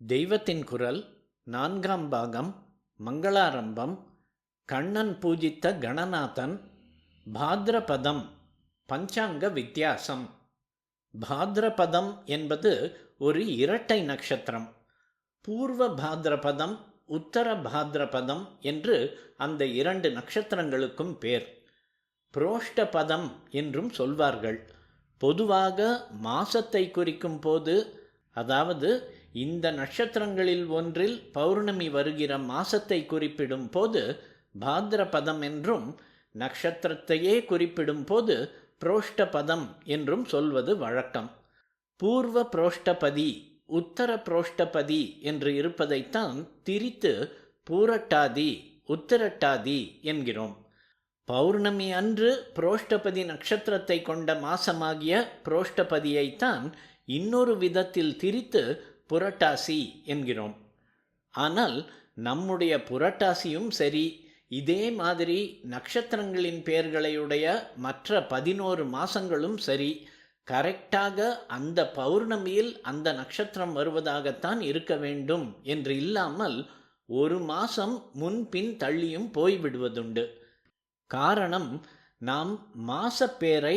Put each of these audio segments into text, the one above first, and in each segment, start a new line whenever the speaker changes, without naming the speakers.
தெய்வத்தின் குரல் நான்காம் பாகம் மங்களாரம்பம். கண்ணன் பூஜித்த கணநாதன். பாத்ரபதம். பஞ்சாங்க வித்தியாசம். பாத்ரபதம் என்பது ஒரு இரட்டை நட்சத்திரம். பூர்வ பாத்ரபதம், உத்தர பாத்ரபதம் என்று அந்த இரண்டு நட்சத்திரங்களுக்கும் பேர். புரோஷ்டபதம் என்றும் சொல்வார்கள். பொதுவாக மாசத்தை குறிக்கும் போது, அதாவது இந்த நட்சத்திரங்களில் ஒன்றில் பௌர்ணமி வருகிற மாசத்தை குறிப்பிடும் போது பாத்ரபதம் என்றும், நட்சத்திரத்தையே குறிப்பிடும் போது புரோஷ்டபதம் என்றும் சொல்வது வழக்கம். பூர்வ புரோஷ்டபதி, உத்தர புரோஷ்டபதி என்று இருப்பதைத்தான் திரித்து பூரட்டாதி, உத்திரட்டாதி என்கிறோம். பௌர்ணமி அன்று புரோஷ்டபதி நட்சத்திரத்தை கொண்ட மாசமாகிய புரோஷ்டபதியைத்தான் இன்னொரு விதத்தில் திரித்து புரட்டாசி என்கிறோம். ஆனால் நம்முடைய புரட்டாசியும் சரி, இதே மாதிரி நட்சத்திரங்களின் பெயர்களையுடைய மற்ற 11 மாசங்களும் சரி, கரெக்டாக அந்த பௌர்ணமியில் அந்த நட்சத்திரம் வருவதாகத்தான் இருக்க வேண்டும் என்று இல்லாமல் ஒரு மாசம் முன்பின் தள்ளியும் போய்விடுவதுண்டு. காரணம், நாம் மாசப்பேரை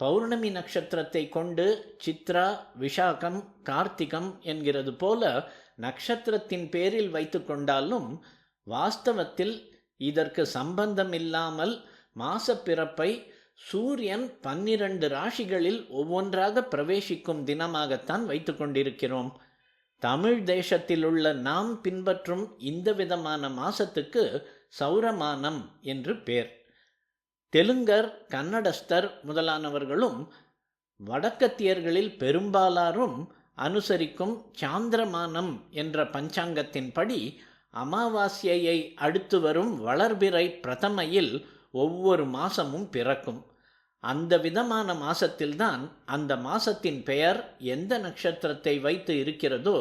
பௌர்ணமி நட்சத்திரத்தை கொண்டு சித்ரா, விஷாகம், கார்த்திகம் என்கிறது போல நட்சத்திரத்தின் பேரில் வைத்து கொண்டாலும் வாஸ்தவத்தில் இதற்கு சம்பந்தமில்லாமல் மாசப்பிறப்பை சூரியன் 12 ராசிகளில் ஒவ்வொன்றாக பிரவேசிக்கும் தினமாகத்தான் வைத்து கொண்டிருக்கிறோம். தமிழ் தேசத்தில் உள்ள நாம் பின்பற்றும் இந்த விதமான மாசத்துக்கு சௌரமானம் என்று பேர். தெலுங்கர், கன்னடஸ்தர் முதலானவர்களும் வடக்கத்தியர்களில் பெரும்பாலாரும் அனுசரிக்கும் சாந்திரமானம் என்ற பஞ்சாங்கத்தின்படி அமாவாஸ்யையை அடுத்து வரும் வளர்பிறை பிரதமையில் ஒவ்வொரு மாசமும் பிறக்கும். அந்த விதமான மாசத்தில்தான் அந்த மாசத்தின் பெயர் எந்த நட்சத்திரத்தை வைத்து இருக்கிறதோ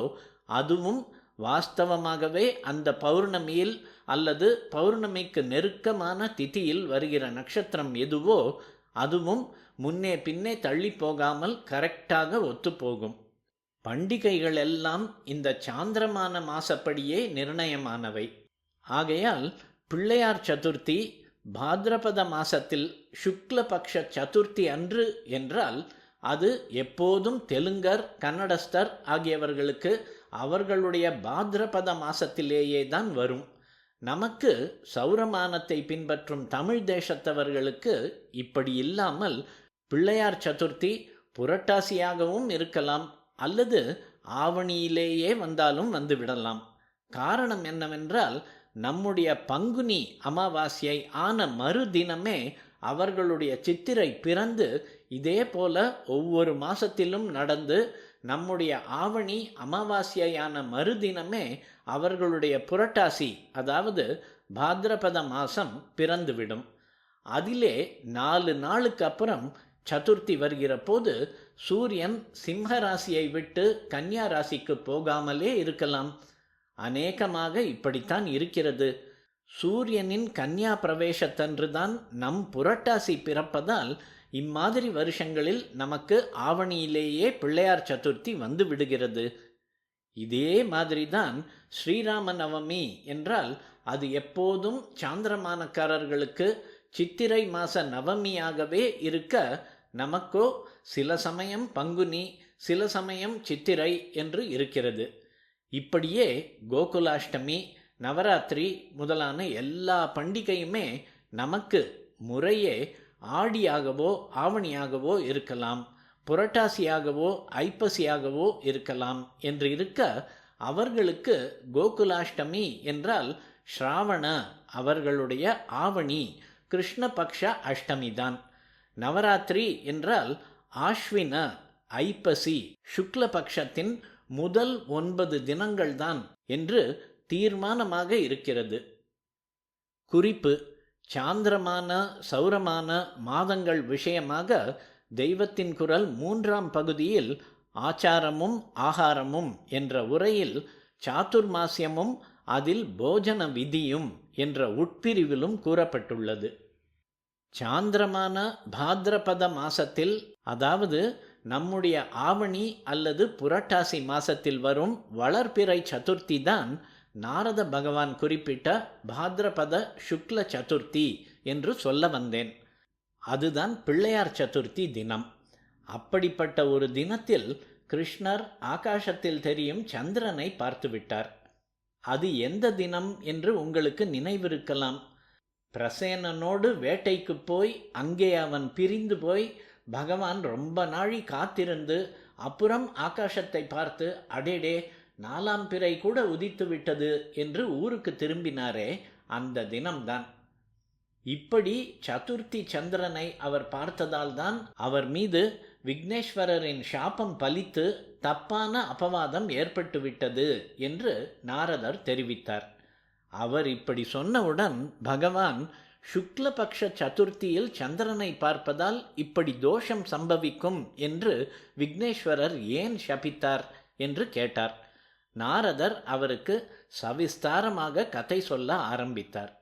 அதுவும் வாஸ்தவமாகவே அந்த பௌர்ணமியில் அல்லது பௌர்ணமிக்கு நெருக்கமான திதியில் வருகிற நட்சத்திரம் எதுவோ அதுவும் முன்னே பின்னே தள்ளி போகாமல் கரெக்டாக ஒத்துப்போகும். பண்டிகைகள் எல்லாம் இந்த சாந்திரமான மாசப்படியே நிர்ணயமானவை. ஆகையால் பிள்ளையார் சதுர்த்தி பாத்ரபத மாசத்தில் சுக்லபக்ஷ சதுர்த்தி அன்று என்றால் அது எப்போதும் தெலுங்கர், கன்னடஸ்தர் ஆகியவர்களுக்கு அவர்களுடைய பாத்ரபத மாசத்திலேயே தான் வரும். நமக்கு சௌரமானத்தை பின்பற்றும் தமிழ் தேசத்தவர்களுக்கு இப்படி இல்லாமல் பிள்ளையார் சதுர்த்தி புரட்டாசியாகவும் இருக்கலாம், அல்லது ஆவணியிலேயே வந்தாலும் வந்துவிடலாம். காரணம் என்னவென்றால், நம்முடைய பங்குனி அமாவாஸ்யை ஆன மறுதினமே அவர்களுடைய சித்திரை பிறந்து இதே போல ஒவ்வொரு மாசத்திலும் நடந்து நம்முடைய ஆவணி அமாவாஸ்யான மறுதினமே அவர்களுடைய புரட்டாசி, அதாவது பாத்ரபத மாசம் பிறந்துவிடும். அதிலே 4 நாளுக்கு அப்புறம் சதுர்த்தி வருகிற போது சூரியன் சிம்ம ராசியை விட்டு கன்னியா ராசிக்கு போகாமலே இருக்கலாம். அநேகமாக இப்படித்தான் இருக்கிறது. சூரியனின் கன்னியா பிரவேசத்தன்றுதான் நம் புரட்டாசி பிறப்பதால் இம்மாதிரி வருஷங்களில் நமக்கு ஆவணியிலேயே பிள்ளையார் சதுர்த்தி வந்து விடுகிறது. இதே மாதிரிதான் ஸ்ரீராம நவமி என்றால் அது எப்போதும் சாந்திரமானக்காரர்களுக்கு சித்திரை மாச நவமியாகவே இருக்க, நமக்கோ சில சமயம் பங்குனி, சில சமயம் சித்திரை என்று இருக்கிறது. இப்படியே கோகுலாஷ்டமி, நவராத்திரி முதலான எல்லா பண்டிகையுமே நமக்கு முறையே ஆடியாகவோ ஆவணியாகவோ இருக்கலாம், புரட்டாசியாகவோ ஐப்பசியாகவோ இருக்கலாம் என்று இருக்க, அவர்களுக்கு கோகுலாஷ்டமி என்றால் ஸ்ராவண, அவர்களுடைய ஆவணி கிருஷ்ணபக்ஷ அஷ்டமிதான். நவராத்திரி என்றால் ஆஷ்வின, ஐப்பசி சுக்லபக்ஷத்தின் முதல் 9 தினங்கள்தான் என்று தீர்மானமாக இருக்கிறது. குறிப்பு: சாந்திரமான சௌரமான மாதங்கள் விஷயமாக தெய்வத்தின் குரல் 3ஆம் பகுதியில் ஆச்சாரமும் ஆகாரமும் என்ற உரையில் சாதுர்மாசியமும் அதில் போஜன விதியும் என்ற உட்பிரிவிலும் கூறப்பட்டுள்ளது. சாந்திரமான பாத்ரபத மாசத்தில், அதாவது நம்முடைய ஆவணி அல்லது புரட்டாசி மாசத்தில் வரும் வளர்பிறை சதுர்த்தி தான் நாரத பகவான் குறிப்பிட்ட பாத்ரபத சுக்ல சதுர்த்தி என்று சொல்ல வந்தேன். அதுதான் பிள்ளையார் சதுர்த்தி தினம். அப்படிப்பட்ட ஒரு தினத்தில் கிருஷ்ணர் ஆகாசத்தில் தெரியும் சந்திரனை பார்த்துவிட்டார். அது எந்த தினம் என்று உங்களுக்கு நினைவிருக்கலாம். பிரசேனனோடு வேட்டைக்கு போய் அங்கே அவன் பிரிந்து போய் பகவான் ரொம்ப நாழி காத்திருந்து அப்புறம் ஆகாசத்தை பார்த்து அடேடே 4ஆம் பிறை கூட உதித்து விட்டது என்று ஊருக்கு திரும்பினாரே, அந்த தினம்தான். இப்படி சதுர்த்தி சந்திரனை அவர் பார்த்ததால் தான் அவர் மீது விக்னேஸ்வரரின் சாபம் பலித்து தப்பான அபவாதம் ஏற்பட்டுவிட்டது என்று நாரதர் தெரிவித்தார். அவர் இப்படி சொன்னவுடன் பகவான் சுக்லபக்ஷ சதுர்த்தியில் சந்திரனை பார்ப்பதால் இப்படி தோஷம் சம்பவிக்கும் என்று விக்னேஸ்வரர் ஏன் சபித்தார் என்று கேட்டார். நாரதர் அவருக்கு சவிஸ்தாரமாக கதை சொல்ல ஆரம்பித்தார்.